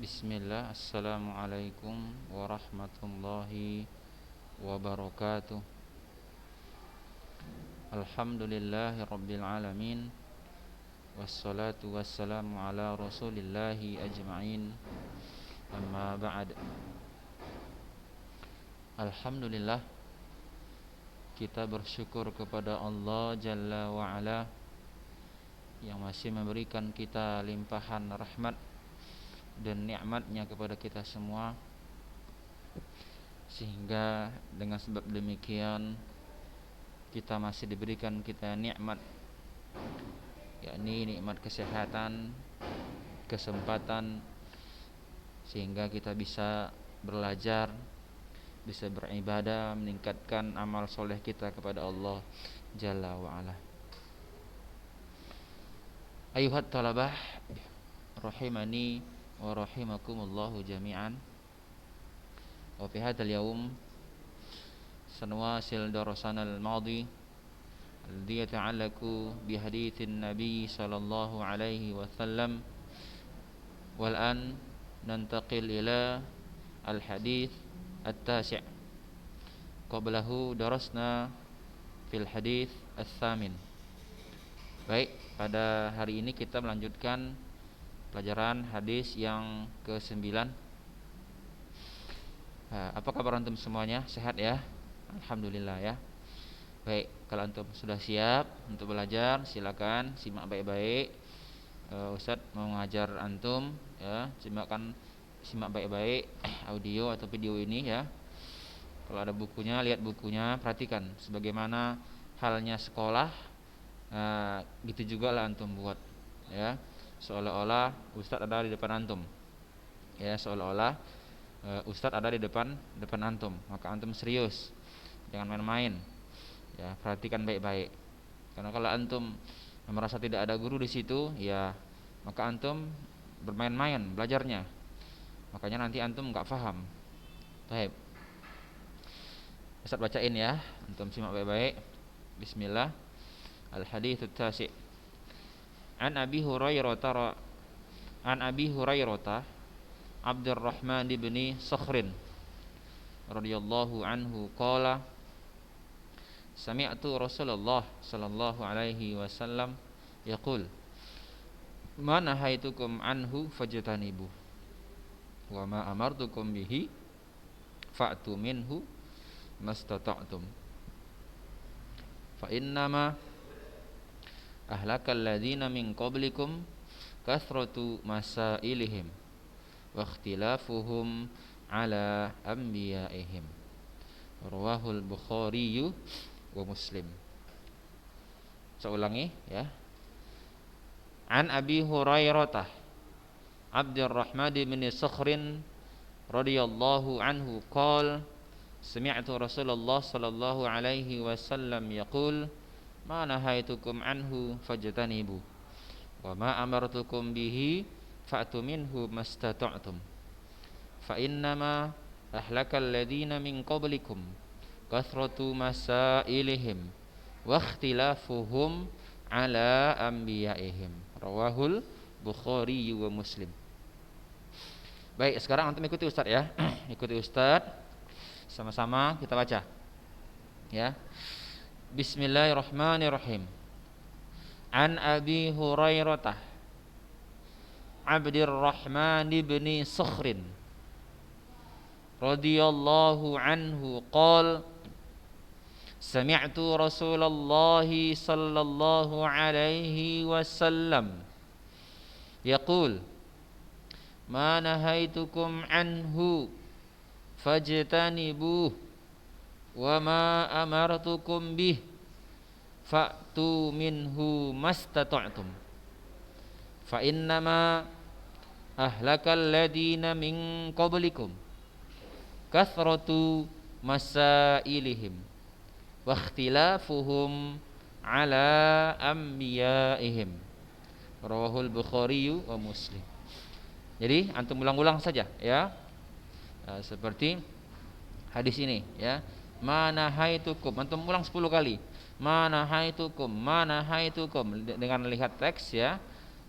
Bismillah, Assalamualaikum warahmatullahi wabarakatuh. Alhamdulillahi rabbil alamin. Wassalatu wassalamu ala rasulillahi ajma'in. Amma ba'd. Alhamdulillah, kita bersyukur kepada Allah Jalla wa'ala yang masih memberikan kita limpahan rahmat dan nikmatnya kepada kita semua, sehingga dengan sebab demikian kita masih diberikan kita nikmat, yakni nikmat kesehatan, kesempatan, sehingga kita bisa belajar, bisa beribadah, meningkatkan amal soleh kita kepada Allah Jalla wa'ala. Ayuhat talabah rahimani wa rahimakumullahu jami'an. Wa fi hadzal yawm sanwasil darasana al-madi alladhi yata'allaqu bi haditsin nabiy sallallahu alaihi wasallam. Wal an nantaqil ila al-hadits at-tasi'. Qablahu darasna fil hadits ats-tsamin. Baik, pada hari ini kita melanjutkan pelajaran hadis yang ke-9. Apa kabar antum semuanya? Sehat ya? Alhamdulillah ya. Baik, kalau antum sudah siap untuk belajar, silakan simak baik-baik. Ustadz mau mengajar antum ya, simak baik-baik audio atau video ini ya. Kalau ada bukunya, lihat bukunya, perhatikan sebagaimana halnya sekolah. Gitu juga lah antum buat ya, seolah-olah ustadz ada di depan antum ya, seolah-olah ustadz ada di depan antum. Maka antum serius, jangan main-main ya, perhatikan baik-baik. Karena kalau antum merasa tidak ada guru di situ ya, maka antum bermain-main belajarnya, makanya nanti antum nggak paham. Baik, ustadz bacain ya, antum simak baik-baik. Bismillah. Al-hadits at-tasi'. An Abi Hurairah Abdurrahman bin Sakhrin radhiyallahu anhu qala sami'tu Rasulullah sallallahu alaihi wasallam yaqul ma nahaitukum anhu fajtanibu wa ma amartukum bihi fa'tu minhu mastata'tum fa innama ahlakal ladzina min qablikum kathratu masailihim wa ikhtilafuhum ala anbiya'ihim. Rawahul Bukhari wa Muslim. Saya ulangi ya. An Abi Hurairah Abdurrahman bin Sakhrin radhiyallahu anhu qala sami'tu Rasulullah sallallahu alaihi wasallam yaqul ma nahaitukum anhu fajtanibu wa ma amartukum bihi fa'tu minhu mastata'tum fa innama ahlakal ladzina min qablikum kathratu masailihim wa ikhtilafuhum ala anbiya'ihim. Rawahul Bukhari wa Muslim. Baik, sekarang antum ikuti Ustaz ya. Ikuti Ustaz, sama-sama kita baca ya. Bismillahirrahmanirrahim. An Abi Hurairah Abdurrahman bin Sakhrin radhiyallahu anhu qala sami'tu Rasulullah sallallahu alaihi wasallam yaqul ma nahaitukum anhu fajtanibuh wa ma amartukum bih fa'tu minhu mastata'tum fa innama ahlakal ladina min qablikum kathratu masailihim wa ikhtilafuhum ala anbiya'ihim. Rawahul Bukhari wa Muslim. Jadi antum ulang-ulang saja ya, seperti hadis ini ya. Mana haitukum, antum ulang 10 kali. Mana haitukum dengan lihat teks ya.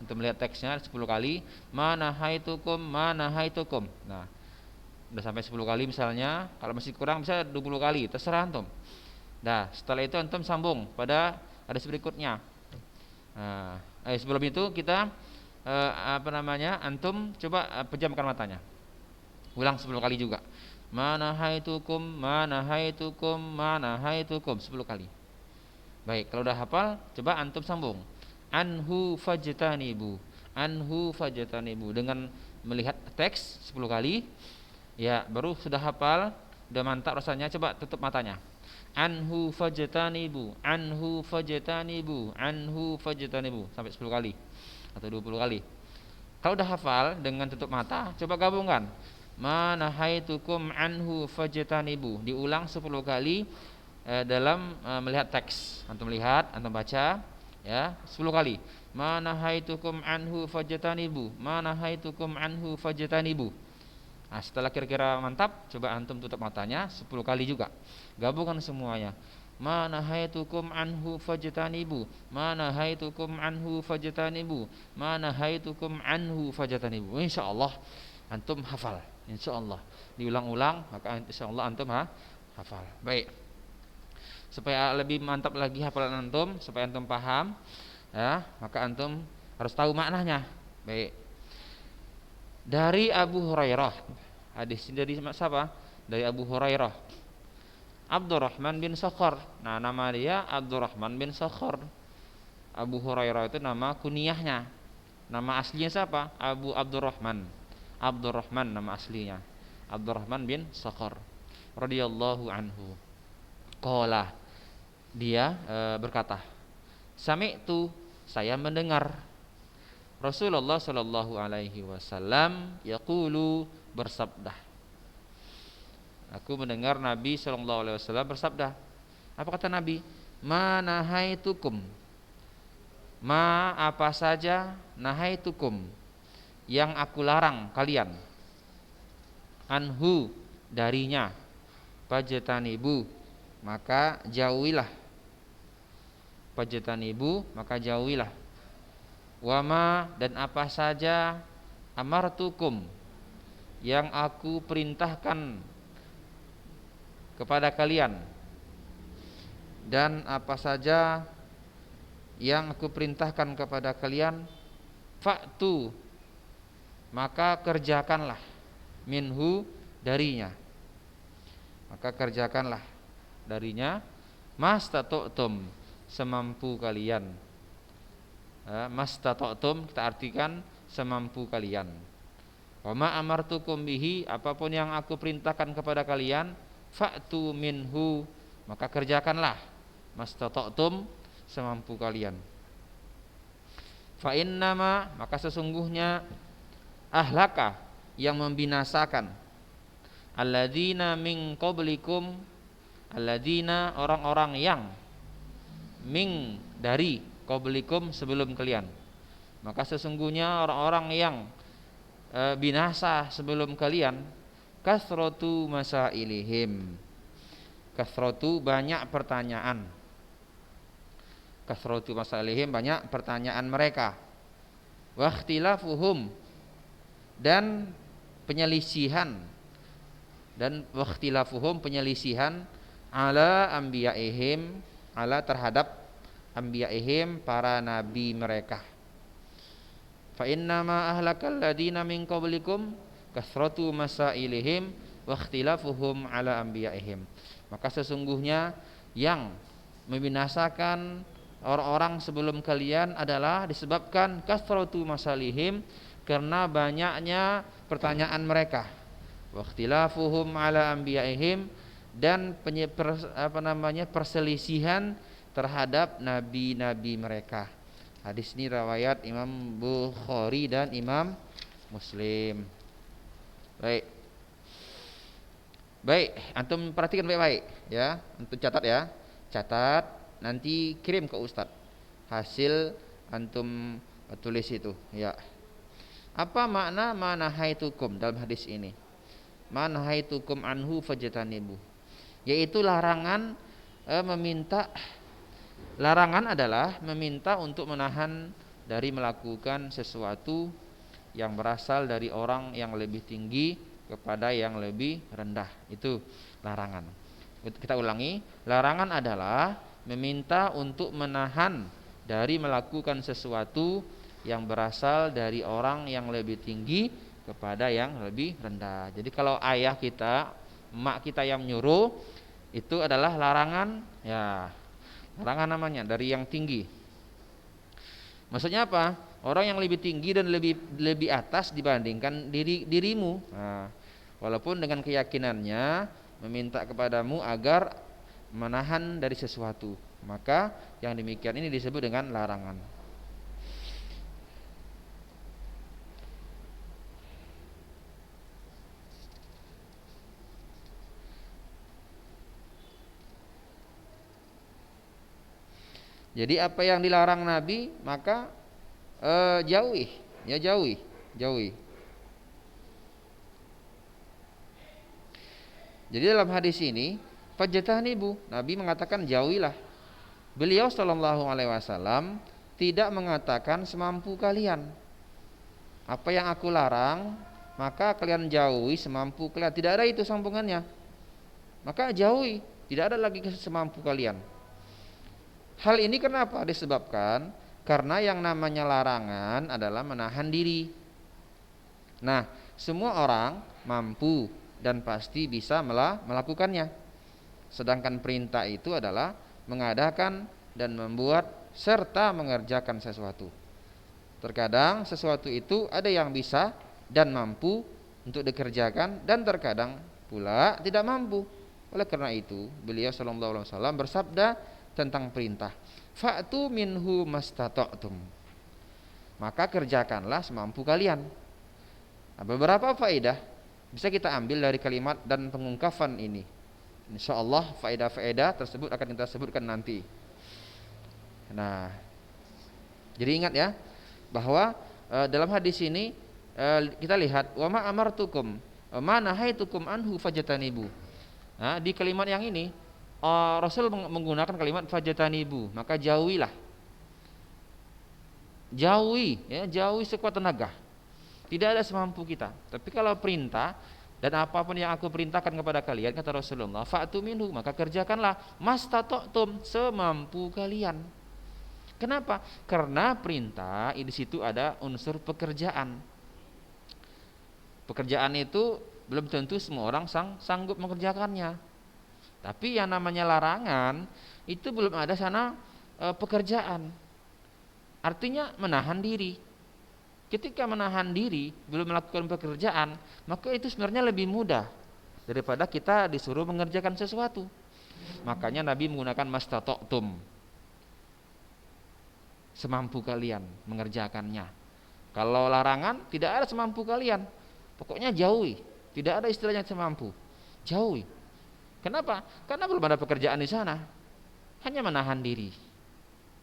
Untuk melihat teksnya 10 kali, manahaitukum, manahaitukum. Nah, udah sampai 10 kali misalnya, kalau masih kurang bisa 20 kali, terserah antum. Nah, setelah itu antum sambung pada hadis berikutnya. Nah, sebelum itu kita antum coba pejamkan matanya. Ulang 10 kali juga. Manahaitukum, manahaitukum, manahaitukum 10 kali. Baik, kalau udah hafal, coba antum sambung. Anhu fajtanibu. Anhu fajtanibu dengan melihat teks 10 kali. Ya, baru sudah hafal, udah mantap rasanya, coba tutup matanya. Anhu fajtanibu, anhu fajtanibu, anhu fajtanibu sampai 10 kali atau 20 kali. Kalau udah hafal dengan tutup mata, coba gabungkan. Manahaitukum anhu fajtanibu. Diulang 10 kali dalam melihat teks. Antum lihat, antum baca ya 10 kali. Manahaitukum anhu fajtanibu, manahaitukum anhu fajtanibu. Nah, setelah kira-kira mantap, coba antum tutup matanya 10 kali juga. Gabungkan semuanya. Manahaitukum anhu fajtanibu, manahaitukum anhu fajtanibu, manahaitukum anhu fajtanibu. Insyaallah antum hafal. Insyaallah. Diulang-ulang maka insyaallah antum hafal. Baik. Supaya lebih mantap lagi hafalan antum, supaya antum paham, ya, maka antum harus tahu maknanya. Baik. Dari Abu Hurairah. Hadis ini dari siapa? Dari Abu Hurairah. Abdurrahman bin Sakhar. Nah, nama dia Abdurrahman bin Sakhar. Abu Hurairah itu nama kunyahnya. Nama aslinya siapa? Abu Abdurrahman. Abdurrahman nama aslinya. Abdurrahman bin Sakhar radhiyallahu anhu. Qala, dia berkata, sami'tu, saya mendengar Rasulullah sallallahu alaihi wasallam yaqulu, bersabda. Aku mendengar Nabi sallallahu alaihi wasallam bersabda. Apa kata Nabi? Ma nahaitukum, ma apa saja, nahaitukum yang aku larang kalian, anhu darinya, fajtanibu maka jauhilah, fajtanibu maka jauhilah. Wama dan apa saja, amartukum yang aku perintahkan kepada kalian, dan apa saja yang aku perintahkan kepada kalian, fa'tu maka kerjakanlah, minhu darinya, maka kerjakanlah darinya, mastata'tum semampu kalian. Mastata'tum kita artikan semampu kalian. Wa ma amartukum bihi, apapun yang aku perintahkan kepada kalian, fa'tu minhu maka kerjakanlah, mastata'tum semampu kalian. Fa innama maka sesungguhnya, ahlaka yang membinasakan, alladzina min qablikum, alladzina orang-orang yang, min dari, qablikum sebelum kalian, maka sesungguhnya orang-orang yang binasa sebelum kalian, kasratu masailihim, kasratu banyak pertanyaan, kasratu masailihim banyak pertanyaan mereka, wa ikhtilafuhum dan penyelisihan, dan wa ikhtilafuhum penyelisihan, ala anbiyaihim, ala terhadap anbiyaihim para nabi mereka. Fa innama ahlakal ladina min qablikum kasratu masailihim wa ikhtilafuhum ala anbiyaihim, maka sesungguhnya yang membinasakan orang-orang sebelum kalian adalah disebabkan kasratu masalihim, karena banyaknya pertanyaan mereka, wa ikhtilafuhum ala anbiyaihim dan perselisihan terhadap nabi-nabi mereka. Hadis ini riwayat Imam Bukhari dan Imam Muslim. Baik, antum perhatikan baik-baik ya, antum catat ya. Catat, nanti kirim ke Ustadz hasil antum tulis itu ya. Apa makna manahaitukum dalam hadis ini? Manahaitukum anhu fajtanibu, yaitu larangan adalah meminta untuk menahan dari melakukan sesuatu yang berasal dari orang yang lebih tinggi kepada yang lebih rendah. Itu larangan. Kita ulangi, larangan adalah meminta untuk menahan dari melakukan sesuatu yang berasal dari orang yang lebih tinggi kepada yang lebih rendah. Jadi kalau ayah kita, emak kita yang nyuruh, itu adalah larangan, ya larangan namanya, dari yang tinggi. Maksudnya apa? Orang yang lebih tinggi dan lebih atas dibandingkan dirimu. Nah, walaupun dengan keyakinannya meminta kepadamu agar menahan dari sesuatu, maka yang demikian ini disebut dengan larangan. Jadi apa yang dilarang Nabi maka jauhi, ya jauhi. Jadi dalam hadis ini fajtanibu, Nabi mengatakan jauhilah. Beliau sallallahu alaihi wasallam tidak mengatakan semampu kalian. Apa yang aku larang maka kalian jauhi semampu kalian. Tidak ada itu sambungannya. Maka jauhi, tidak ada lagi semampu kalian. Hal ini kenapa disebabkan? Karena yang namanya larangan adalah menahan diri. Nah, semua orang mampu dan pasti bisa melakukannya. Sedangkan perintah itu adalah mengadakan dan membuat serta mengerjakan sesuatu. Terkadang sesuatu itu ada yang bisa dan mampu untuk dikerjakan, dan terkadang pula tidak mampu. Oleh karena itu, beliau sallallahu alaihi wasallam bersabda tentang perintah, fa'tu minhu mastata'tum, maka kerjakanlah semampu kalian. Nah, beberapa faedah bisa kita ambil dari kalimat dan pengungkapan ini. Insyaallah faedah-faedah tersebut akan kita sebutkan nanti. Nah, jadi ingat ya bahwa dalam hadis ini kita lihat wa ma amartukum ma nahaitukum anhu fajtanibu. Nah, di kalimat yang ini Rasul menggunakan kalimat fajtanibu, maka jauhilah. Jauhi, ya, jauhi sekuat tenaga. Tidak ada semampu kita. Tapi kalau perintah, dan apapun yang aku perintahkan kepada kalian, kata Rasulullah, fa'tu minhu, maka kerjakanlah mastata'tum, semampu kalian. Kenapa? Karena perintah di situ ada unsur pekerjaan. Pekerjaan itu belum tentu semua orang sanggup mengerjakannya. Tapi yang namanya larangan itu belum ada sana pekerjaan. Artinya menahan diri. Ketika menahan diri belum melakukan pekerjaan, maka itu sebenarnya lebih mudah daripada kita disuruh mengerjakan sesuatu. Makanya Nabi menggunakan mastata'tum, semampu kalian mengerjakannya. Kalau larangan tidak ada semampu kalian. Pokoknya jauhi. Tidak ada istilahnya semampu. Jauhi. Kenapa? Karena belum ada pekerjaan di sana. Hanya menahan diri.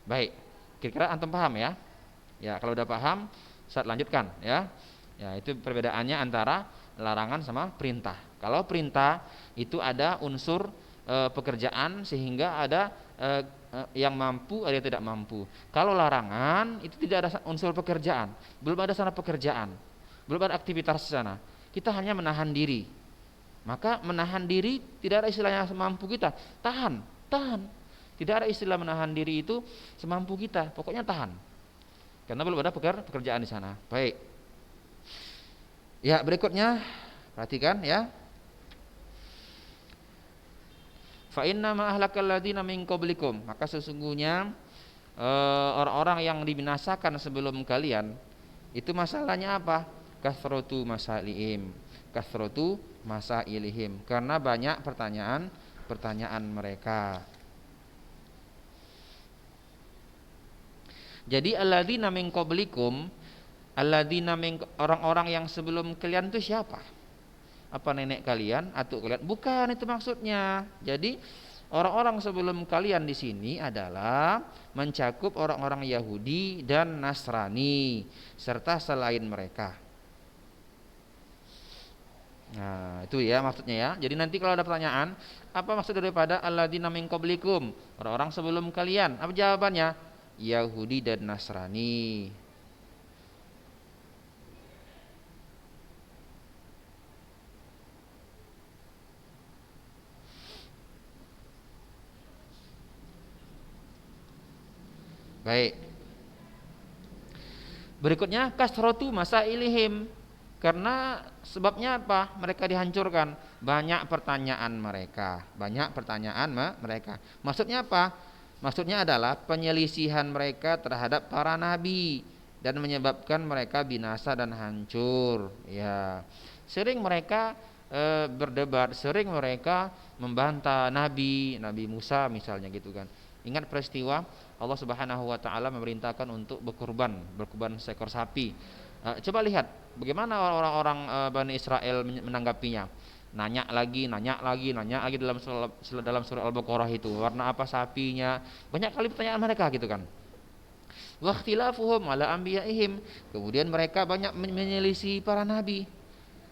Baik, kira-kira antum paham ya? Ya, kalau udah paham, saat lanjutkan ya. Ya, itu perbedaannya antara larangan sama perintah. Kalau perintah itu ada unsur pekerjaan sehingga ada yang mampu, ada yang tidak mampu. Kalau larangan itu tidak ada unsur pekerjaan, belum ada sana pekerjaan, belum ada aktivitas di sana. Kita hanya menahan diri. Maka menahan diri tidak ada istilahnya semampu kita. Tahan. Tidak ada istilah menahan diri itu semampu kita. Pokoknya tahan. Karena belum ada pekerjaan di sana. Baik. Ya, berikutnya perhatikan ya. Fa inna ma ahlakal ladzina min qablikum, maka sesungguhnya orang-orang yang dibinasakan sebelum kalian itu masalahnya apa? Kasratu masalihim. Kasratu masailihim, karena banyak pertanyaan mereka. Jadi alladzina min qablikum, alladzina min, orang-orang yang sebelum kalian itu siapa? Apa nenek kalian, atuk kalian? Bukan itu maksudnya. Jadi orang-orang sebelum kalian di sini adalah mencakup orang-orang Yahudi dan Nasrani serta selain mereka. Nah, itu ya maksudnya ya. Jadi nanti kalau ada pertanyaan, apa maksud daripada alladzina min qablikum? Orang-orang sebelum kalian. Apa jawabannya? Yahudi dan Nasrani. Baik. Berikutnya kasratu masailihim. Karena sebabnya apa? Mereka dihancurkan. Banyak pertanyaan mereka. Mereka. Maksudnya apa? Maksudnya adalah penyelisihan mereka terhadap para nabi dan menyebabkan mereka binasa dan hancur. Ya, sering mereka berdebat, sering mereka membantah Nabi Musa misalnya gitu kan. Ingat peristiwa Allah Subhanahu wa taala memerintahkan untuk berkurban seekor sapi. Coba lihat bagaimana orang-orang Bani Israel menanggapinya. Nanya lagi dalam surah Al-Baqarah itu, warna apa sapinya? Banyak kali pertanyaan mereka gitu kan. Wa ikhtilafuhum ala anbiya'ihim. Kemudian mereka banyak menyelisih para nabi.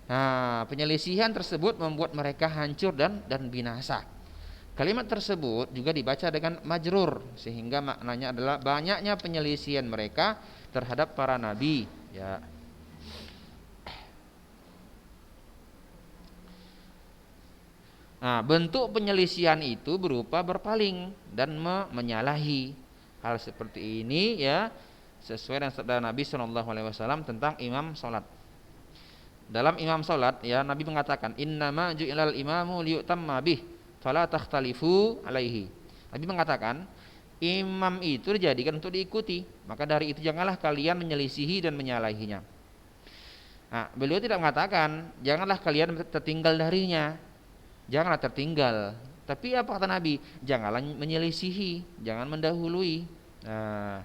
Nah, penyelisihan tersebut membuat mereka hancur dan binasa. Kalimat tersebut juga dibaca dengan majrur, sehingga maknanya adalah banyaknya penyelisihan mereka terhadap para nabi. Ya. Nah, bentuk penyelisihan itu berupa berpaling dan menyalahi. Hal seperti ini ya sesuai dengan sabda Nabi SAW tentang imam salat. Dalam imam salat ya Nabi mengatakan innama ju'ilal imamu liyutamma bih fala takhtalifu alaihi. Nabi mengatakan imam itu dijadikan untuk diikuti, maka dari itu janganlah kalian menyelisihi dan menyalahinya. Nah, beliau tidak mengatakan janganlah kalian tertinggal darinya, janganlah tertinggal. Tapi apa kata Nabi? Janganlah menyelisihi, jangan mendahului. Nah,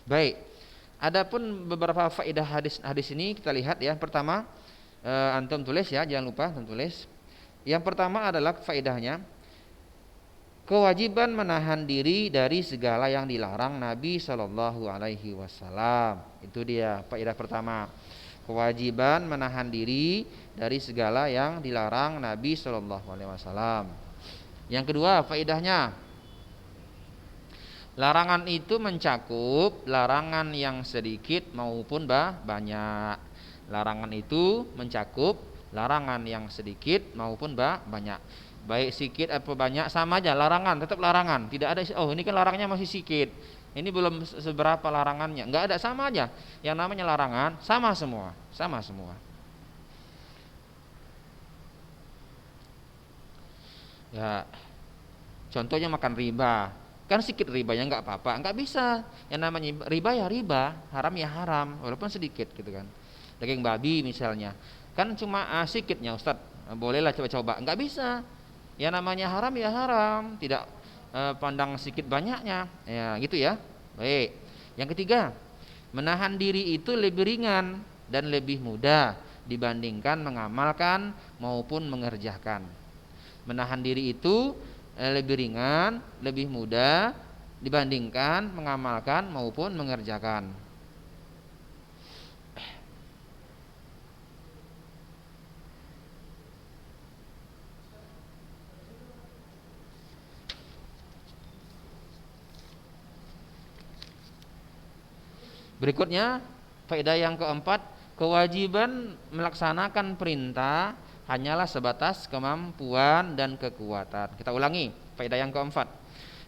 baik. Adapun beberapa faedah hadis ini kita lihat ya. Pertama, antum tulis ya, jangan lupa antum tulis. Yang pertama adalah faedahnya kewajiban menahan diri dari segala yang dilarang Nabi Shallallahu Alaihi Wasallam. Itu dia faedah pertama. Kewajiban menahan diri dari segala yang dilarang Nabi Shallallahu Alaihi Wasallam. Yang kedua faedahnya, larangan itu mencakup larangan yang sedikit maupun banyak. Larangan itu mencakup larangan yang sedikit maupun banyak. Baik sedikit atau banyak sama aja, larangan tetap larangan. Tidak ada ini kan larangnya masih sedikit, ini belum seberapa larangannya. Enggak ada, sama aja. Yang namanya larangan sama semua. Ya, contohnya makan riba. Kan sedikit ribanya enggak apa-apa, enggak bisa. Yang namanya riba ya riba, haram ya haram, walaupun sedikit gitu kan. Daging babi misalnya, kan cuma sedikitnya Ustaz, bolehlah coba-coba. Enggak bisa. Yang namanya haram ya haram, tidak pandang sedikit banyaknya. Ya, gitu ya. Baik. Yang ketiga, menahan diri itu lebih ringan dan lebih mudah dibandingkan mengamalkan maupun mengerjakan. Menahan diri itu lebih ringan, lebih mudah dibandingkan mengamalkan maupun mengerjakan. Berikutnya, faedah yang keempat, kewajiban melaksanakan perintah hanyalah sebatas kemampuan dan kekuatan. Kita ulangi, faedah yang keempat.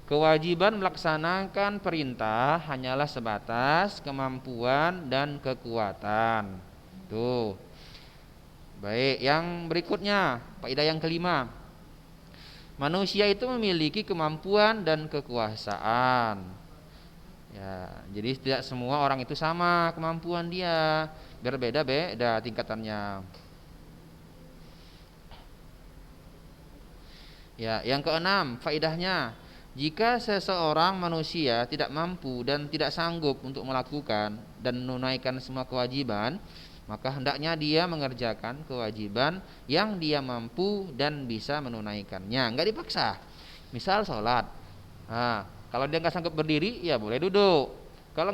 Kewajiban melaksanakan perintah hanyalah sebatas kemampuan dan kekuatan. Tuh. Baik, yang berikutnya, faedah yang kelima. Manusia itu memiliki kemampuan dan kekuasaan. Ya, jadi tidak semua orang itu sama kemampuan dia, berbeda-beda tingkatannya. Ya, yang keenam, faedahnya, jika seseorang manusia tidak mampu dan tidak sanggup untuk melakukan dan menunaikan semua kewajiban, maka hendaknya dia mengerjakan kewajiban yang dia mampu dan bisa menunaikannya, enggak dipaksa. Misal sholat. Nah, kalau dia nggak sanggup berdiri, ya boleh duduk. Kalau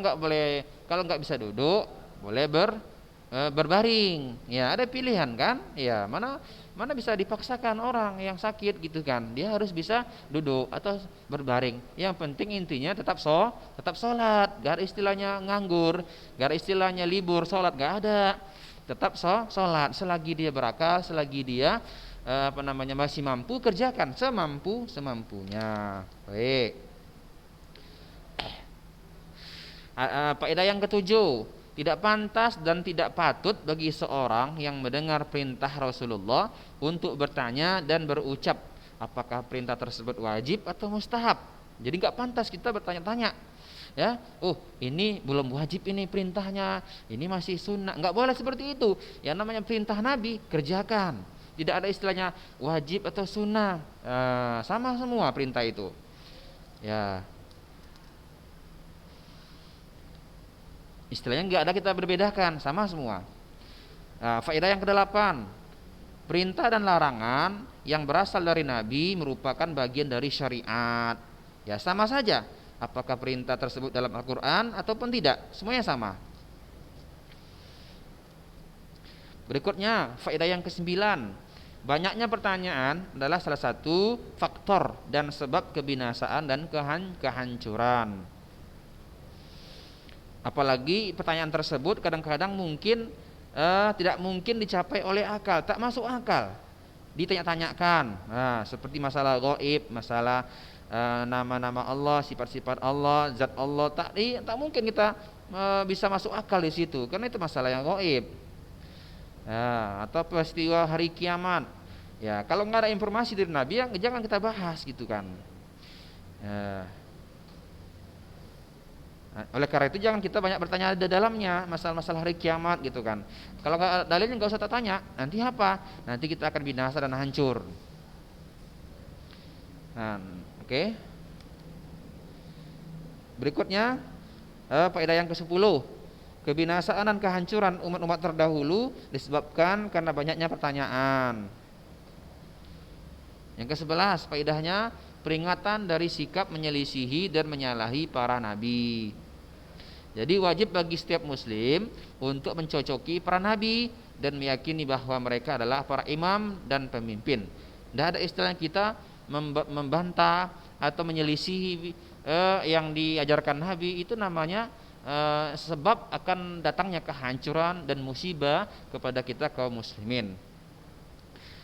nggak bisa duduk, boleh berbaring. Ya, ada pilihan kan? Ya, mana mana bisa dipaksakan orang yang sakit gitu kan. Dia harus bisa duduk atau berbaring. Yang penting intinya tetap sholat. Gak ada istilahnya nganggur, gak ada istilahnya libur sholat, gak ada. Tetap sholat selagi dia berakal, selagi dia masih mampu, kerjakan semampunya. Baik. Faedah yang ketujuh, tidak pantas dan tidak patut bagi seorang yang mendengar perintah Rasulullah untuk bertanya dan berucap apakah perintah tersebut wajib atau mustahab. Jadi nggak pantas kita bertanya-tanya, ya, oh ini belum wajib ini perintahnya, ini masih sunnah. Nggak boleh seperti itu. Yang namanya perintah Nabi kerjakan. Tidak ada istilahnya wajib atau sunnah, sama semua perintah itu. Ya, istilahnya nggak ada kita berbedakan, sama semua. Faedah yang kedelapan, perintah dan larangan yang berasal dari Nabi merupakan bagian dari syariat. Ya sama saja, apakah perintah tersebut dalam Al-Quran ataupun tidak, semuanya sama. Berikutnya, faedah yang kesembilan, banyaknya pertanyaan adalah salah satu faktor dan sebab kebinasaan dan kehancuran. Apalagi pertanyaan tersebut kadang-kadang mungkin tidak mungkin dicapai oleh akal, tak masuk akal ditanya-tanyakan. Seperti masalah gaib, masalah nama-nama Allah, sifat-sifat Allah, zat Allah, tak mungkin kita bisa masuk akal di situ, karena itu masalah yang gaib. Atau peristiwa hari kiamat. Ya, kalau nggak ada informasi dari Nabi, ya jangan kita bahas gitu kan. Oleh karena itu jangan kita banyak bertanya di dalamnya masalah-masalah hari kiamat gitu kan. Kalau nggak dalilnya nggak usah tanya. Nanti apa? Nanti kita akan binasa dan hancur. Oke. Berikutnya faedah yang ke-10, kebinasaan dan kehancuran umat-umat terdahulu disebabkan karena banyaknya pertanyaan. Yang ke-11 faedahnya, peringatan dari sikap menyelisihi dan menyalahi para nabi. Jadi wajib bagi setiap muslim untuk mencocoki para nabi dan meyakini bahwa mereka adalah para imam dan pemimpin. Tidak ada istilah kita membantah atau menyelisihi yang diajarkan nabi, itu namanya sebab akan datangnya kehancuran dan musibah kepada kita kaum muslimin.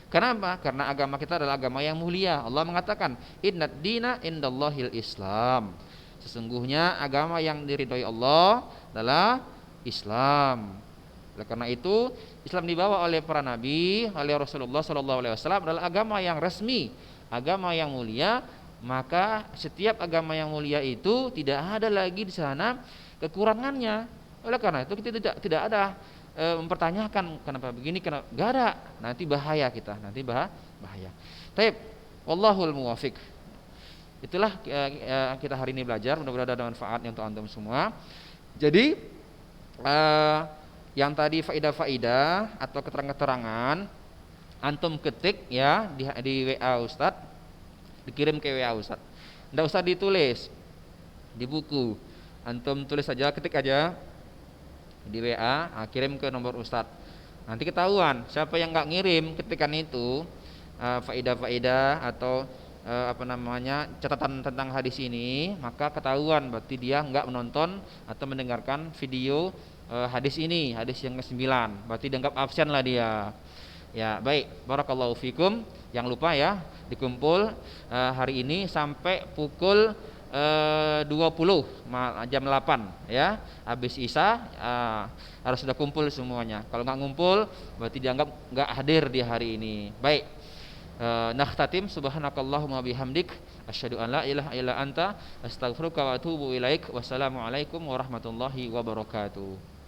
Kenapa? Karena agama kita adalah agama yang mulia. Allah mengatakan, innad dina indallahil Islam. Sesungguhnya agama yang diridhoi Allah adalah Islam. Oleh karena itu, Islam dibawa oleh para nabi, oleh Rasulullah SAW adalah agama yang resmi, agama yang mulia. Maka setiap agama yang mulia itu tidak ada lagi di sana kekurangannya. Oleh karena itu kita tidak ada mempertanyakan kenapa begini, kenapa enggak ada. Nanti bahaya kita, nanti bahaya. Taib, wallahul muwafiq. Itulah kita hari ini belajar, mudah-mudahan ada manfaatnya untuk antum semua. Jadi yang tadi faidah-faidah atau keterangan-keterangan antum ketik ya di WA Ustaz, dikirim ke WA Ustaz. Enggak usah ditulis di buku. Antum tulis saja, ketik aja di WA, kirim ke nomor Ustaz. Nanti ketahuan siapa yang enggak ngirim ketikan itu faidah-faidah atau catatan tentang hadis ini, maka ketahuan berarti dia enggak menonton atau mendengarkan video hadis ini, hadis yang ke-9. Berarti dianggap absen lah dia. Ya, baik. Barakallahu fikum. Jangan lupa ya, dikumpul hari ini sampai pukul 20 jam 8 ya. Habis Isya harus sudah kumpul semuanya. Kalau enggak ngumpul berarti dianggap enggak hadir di hari ini. Baik. Nakhtatim, subhanakallahumma bihamdik asyhadu an la ilaha illa anta astaghfiruka wa atubu ilaik. Wassalamualaikum warahmatullahi wabarakatuh.